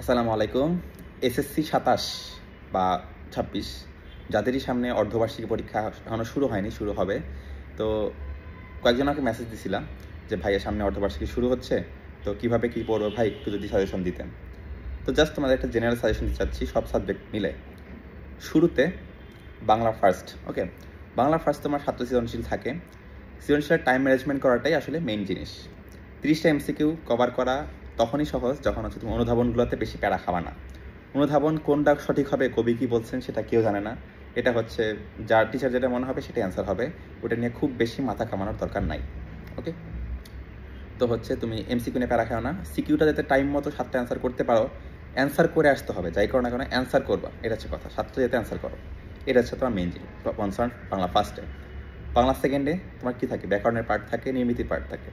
আসসালামু আলাইকুম। এসএসসি ২৭ বা ২৬ যাদেরই সামনে অর্ধবার্ষিকী পরীক্ষা এখনও শুরু হয়নি, শুরু হবে। তো কয়েকজন আমাকে মেসেজ দিছিলাম যে ভাইয়া সামনে অর্ধবার্ষিকী শুরু হচ্ছে, তো কিভাবে কি পড়বো ভাই, একটু যদি সাজেশন দিতেন। তো জাস্ট তোমাদের একটা জেনারেল সাজেশন দিতে চাচ্ছি সব সাবজেক্ট মিলে। শুরুতে বাংলা ফার্স্ট, ওকে। বাংলা ফার্স্ট তোমার ছাত্র সৃজনশীল থাকে। সৃজনশীলের টাইম ম্যানেজমেন্ট করাটাই আসলে মেইন জিনিস। 30টা এমসিকিউ কভার করা তখনই সহজ যখন হচ্ছে তুমি অনুধাবনগুলোতে বেশি প্যারা খাওয়া না। অনুধাবন কোনটা সঠিক হবে, কবি কী বলছেন সেটা কেউ জানে না। এটা হচ্ছে যার টিচার যেটা মনে হবে সেটাই অ্যান্সার হবে। ওটা নিয়ে খুব বেশি মাথা কামানোর দরকার নাই, ওকে। তো হচ্ছে তুমি এমসিকিউ নিয়ে প্যারা খাও না। সিকিউটা যাতে টাইম মতো 7টা অ্যান্সার করতে পারো, অ্যান্সার করে আসতে হবে, যাই করো না কেন অ্যান্সার করবা, এটা হচ্ছে কথা। 7টা যাতে অ্যান্সার করো, এটা হচ্ছে তোমার মেইন জিনিস কনসার্ন। বাংলা ফার্স্টে। বাংলা সেকেন্ডে তোমার কী থাকে, ব্যাকরণের পার্ট থাকে, নির্মিতির পার্ট থাকে।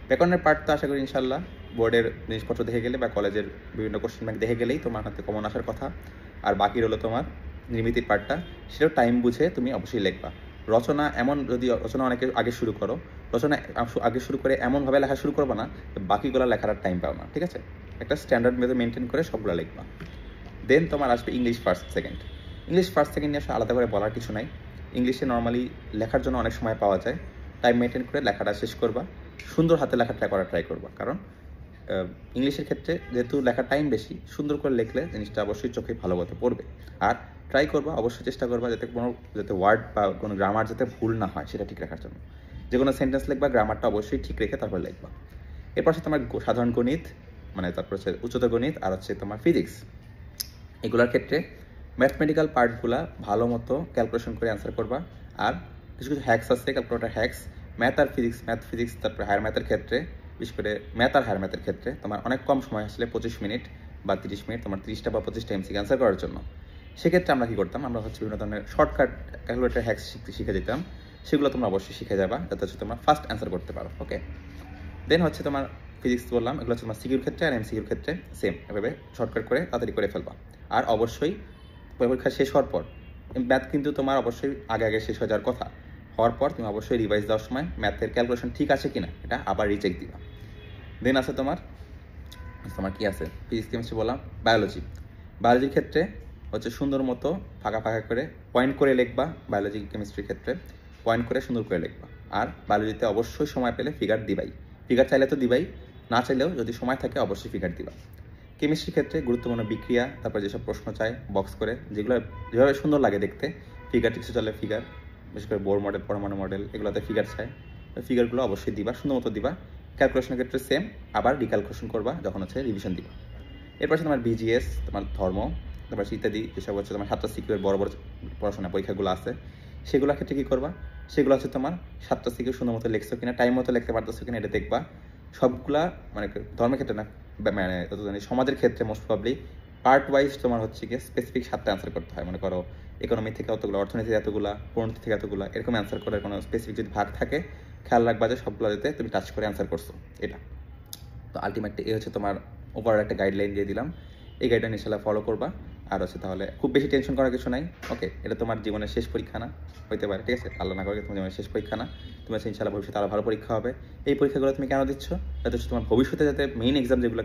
ব্যাকরণের পার্ট তো আশা করি ইনশাল্লাহ বোর্ডের জিনিসপত্র দেখে গেলে বা কলেজের বিভিন্ন কোশ্চেন ব্যাংক দেখে গেলেই তোমার হাতে কমন আসার কথা। আর বাকি রইলো তোমার নির্মিতির পার্টটা, সেটাও টাইম বুঝে তুমি অবশ্যই লিখবা। রচনা এমন, যদি রচনা অনেকে আগে শুরু করো, রচনা আগে শুরু করে এমনভাবে লেখা শুরু করবো না বাকিগুলো লেখার টাইম পাও না, ঠিক আছে। একটা স্ট্যান্ডার্ড মেথড মেনটেন করে সবগুলো লিখবা। দেন তোমার আসবে English first second. English first second নিয়ে আসলে আলাদা করে বলার কিছু নাই। ইংলিশে নর্মালি লেখার জন্য অনেক সময় পাওয়া যায়। টাইম মেনটেন করে লেখাটা শেষ করবা, সুন্দর হাতে লেখা ট্রাই করবা। কারণ ইংলিশের ক্ষেত্রে যেহেতু লেখার টাইম বেশি, সুন্দর করে লিখলে জিনিসটা অবশ্যই চোখে ভালো মতো পড়বে। আর ট্রাই করবা, অবশ্যই চেষ্টা করবা যাতে ওয়ার্ড বা কোনো গ্রামার যাতে ভুল না হয় সেটা ঠিক রাখার জন্য। যে কোনো সেন্টেন্স লিখবা, গ্রামারটা অবশ্যই ঠিক রেখে তারপর লিখবা। এরপর হচ্ছে তোমার সাধারণ গণিত, মানে তারপর হচ্ছে উচ্চতর গণিত, আর হচ্ছে তোমার ফিজিক্স। এগুলোর ক্ষেত্রে ম্যাথমেটিক্যাল পার্টগুলা ভালো মতো ক্যালকুলেশন করে অ্যান্সার করবা। আর কিছু কিছু হ্যাক্স আছে, ক্যালকুলেটার হ্যাক্স। ম্যাথ ফিজিক্স তারপরে হায়ার ম্যাথের ক্ষেত্রে, বিশেষ করে ম্যাথ আর হায়ার ম্যাথের ক্ষেত্রে তোমার অনেক কম সময় আসলে 25 মিনিট বা 30 মিনিট তোমার 30টা বা 25টা এমসিকিউ অ্যান্সার করার জন্য। সেক্ষেত্রে আমরা কী করতাম, আমরা হচ্ছে বিভিন্ন ধরনের শর্টকাট ক্যালকুলেটার হ্যাক্স শিখে যেতাম। সেগুলো তোমরা অবশ্যই শিখে যাবা যাতে হচ্ছে তোমরা ফার্স্ট অ্যান্সার করতে পারো, ওকে। দেন হচ্ছে তোমার ফিজিক্স বললাম, এগুলো হচ্ছে তোমার সিকিউর ক্ষেত্রে আর এমসিকিউর ক্ষেত্রে সেম, এভাবে শর্টকাট করে তাড়াতাড়ি করে ফেলবা। আর অবশ্যই পরীক্ষা শেষ হওয়ার পর ম্যাথ কিন্তু তোমার অবশ্যই আগে শেষ হয়ে যাওয়ার কথা। হওয়ার পর তুমি অবশ্যই রিভাইজ দেওয়ার সময় ম্যাথের ক্যালকুলেশন ঠিক আছে কিনা এটা আবার রিচেক দিবা। দেন আছে তোমার কি আছে, ফিজিক্স কেমিস্ট্রি বললাম। বায়োলজির ক্ষেত্রে হচ্ছে সুন্দর মতো ফাঁকা করে পয়েন্ট করে লিখবা। বায়োলজি কেমিস্ট্রির ক্ষেত্রে পয়েন্ট করে সুন্দর করে লিখবা। আর বায়োলজিতে অবশ্যই সময় পেলে ফিগার দিবাই। ফিগার চাইলে তো দিবাই, না চাইলেও যদি সময় থাকে অবশ্যই ফিগার দিবা। কেমিস্ট্রির ক্ষেত্রে গুরুত্বপূর্ণ বিক্রিয়া, তারপর যেসব প্রশ্ন চায় বক্স করে, যেগুলো যেভাবে সুন্দর লাগে দেখতে, ফিগার কিছু চলে ফিগার, বিশেষ করে বোর মডেল, পরমাণু মডেল, এগুলোতে ফিগার চায়। ফিগারগুলো অবশ্যই দিবা, সুন্দর মতো দিবা। ক্যালকুলেশনের ক্ষেত্রে সেম, আবার রিক্যালকুলেশন করবা যখন হচ্ছে রিভিশন দিবা। এরপর হচ্ছে তোমার বিজিএস, তোমার ধর্ম, তারপর ইত্যাদি যেসব হচ্ছে তোমার ছাত্র সিকিউর বড় পড়াশোনা পরীক্ষাগুলো আছে, সেগুলোর ক্ষেত্রে কী করবা, সেগুলো হচ্ছে তোমার ছাত্র সিকিউর সুন্দর মতো লিখছো কিনা, টাইম মতো লিখতে পারতেছো কিনা এটা দেখবা। সবগুলা মানে ধর্মের ক্ষেত্রে না, মানে সমাজের ক্ষেত্রে মোস্ট প্রবলি পার্ট ওয়াইজ তোমার হচ্ছে গিয়ে স্পেসিফিক 7টা অ্যান্সার করতে হয়। মনে করো ইকোনমি থেকে অতগুলো, অর্থনীতি এতগুলা, পরিণতি থেকে এতগুলা, এরকম অ্যান্সার করার কোনো স্পেসিফিক যদি ভাগ থাকে, খেয়াল রাখবা যে সবগুলো যাতে তুমি টাচ করে অ্যান্সার করছো এটা। তো আলটিমেটলি এই হচ্ছে তোমার ওভারঅল একটা গাইডলাইন দিয়ে দিলাম। এই গাইডলাইন ইনশাল্লাহ ফলো করবা। আর হচ্ছে তাহলে খুব বেশি টেনশন করার কিছু নাই, ওকে। এটা তোমার জীবনের শেষ পরীক্ষা না, হইতে পারে, ঠিক আছে, আল্লাহ না করে তোমার জীবনের শেষ পরীক্ষা না। তোমার ইনশাল্লাহ ভবিষ্যতে আরও ভালো পরীক্ষা হবে। এই পরীক্ষাগুলো তুমি কেন দিচ্ছ, যাতে হচ্ছে তোমার ভবিষ্যতে যাতে মেইন এক্সাম যেগুলো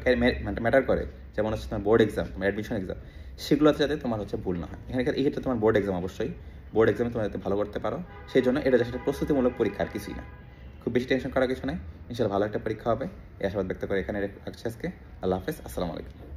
ম্যাটার করে, যেমন হচ্ছে তোমার বোর্ড এক্সাম, তোমার অ্যাডমিশন এক্সাম, সেগুলোতে যাতে তোমার হচ্ছে ভুল না হয়। এই ক্ষেত্রে তোমার বোর্ড এক্সাম, অবশ্যই বোর্ড এক্সামে তোমার যাতে ভালো করতে পারো, সেই জন্য এটা যাতে প্রস্তুতিমূলক পরীক্ষা, আর কিছুই না। খুব বেশি টেনশন করার কিছু নাই, ইনশাল্লাহ ভালো একটা পরীক্ষা হবে এই আশাবাদ ব্যক্ত করে এখানে রাখছি আজকে। আল্লাহ হাফেজ, আসসালামু আলাইকুম।